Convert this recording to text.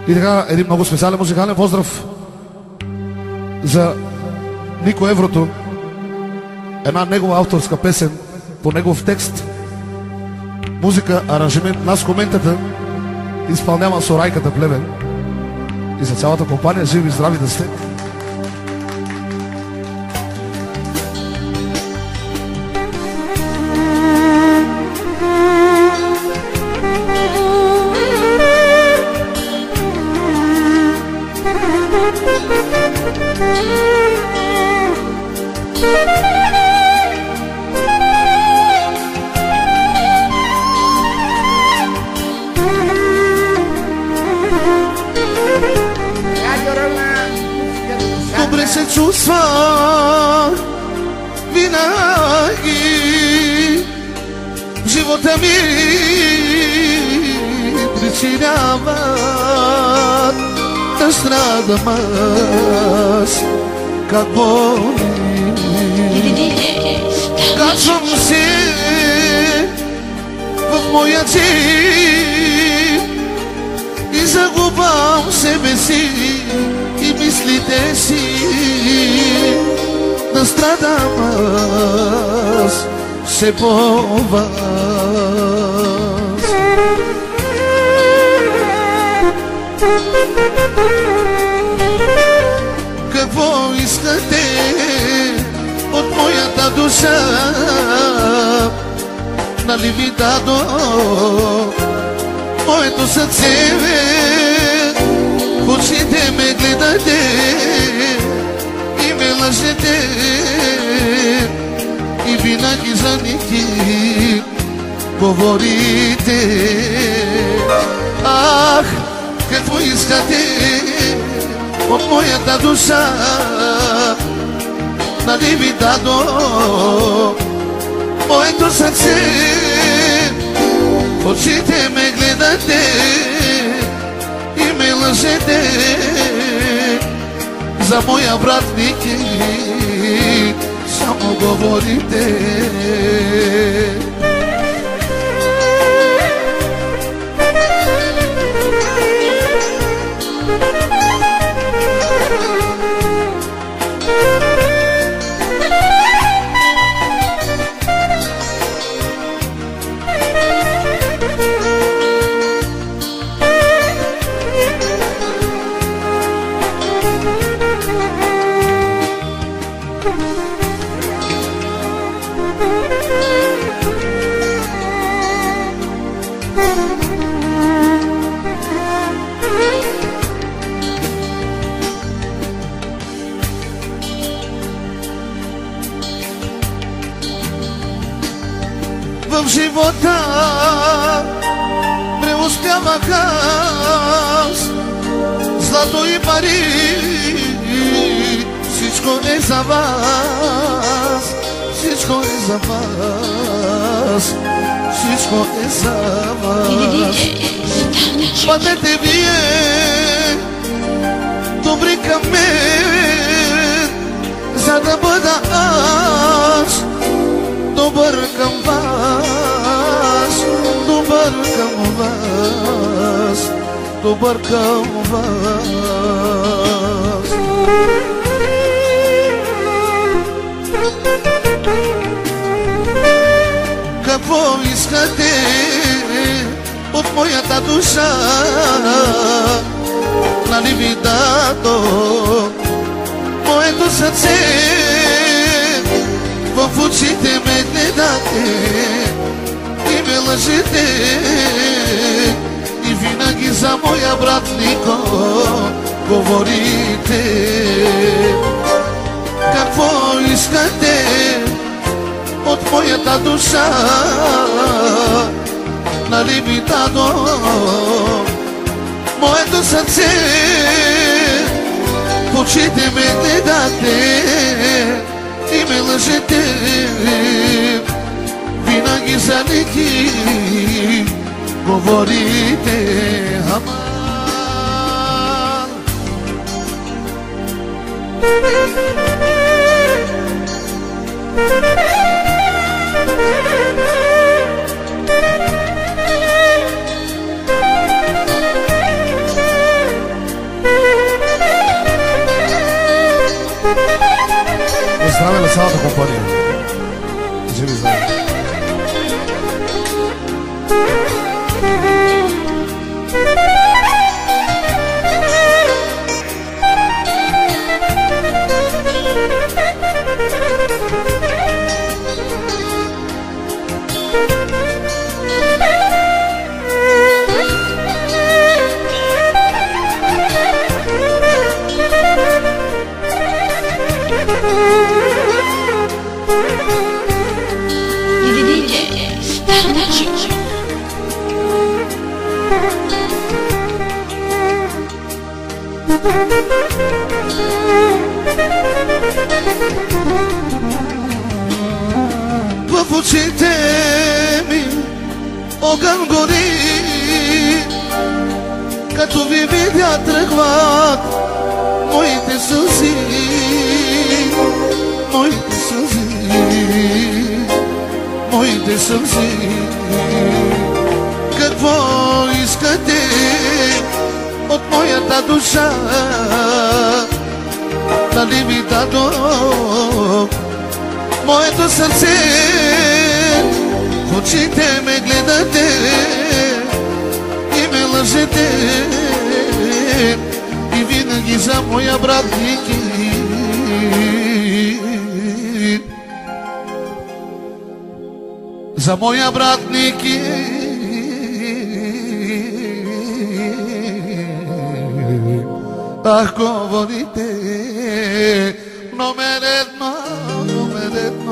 И така, един много специален музикален поздрав за Нико Еврото. Една негова авторска песен по негов текст. Музика, аранжимент, нас коментата изпълнява Сорайката Плевен. И за цялата компания живи и здрави да сте. Добре се чувства винаги живота ми причиняват да страдам аз, как боли. Качвам се в моя джип и загубам себе си и мислите си, да страдам аз все по вас. Какво искате от моята душа? Нали ви дадох моето сърце? В очите ме гледате и ме лъжете и винаги за ники говорите. Ах, какво искате от моята душа? Нали ви дадох моето сърце? В очите ме гледате и ме лъжете за моя брат Ники, само говорите. В живота преуспявах аз, злато и пари, всичко е за вас, всичко е за вас, всичко е за вас. Бъдете вие добри към мен, за да бъда аз добър към вас, добър към вас, добър към вас. Какво искате от моята душа? Нали ви дадох моето сърце? В очите ме гледате и ме лъжете и винаги за моя брат Нико говорите. Какво искате от моята душа? Нали ви дадох моето сърце? В очите ме гледате и ме лъжете винаги за Ники говорите. Аман. В очите ми огън гори, като ви видя тръгват моите сълзи, моите сълзи, моите сълзи. Какво искате от моята душа? Дали ви дадох моето сърце? В очите ме гледате и ме лъжете, и винаги за моя брат Ники. За моя брат Ники. Ах, говорите номер едно, номер едно.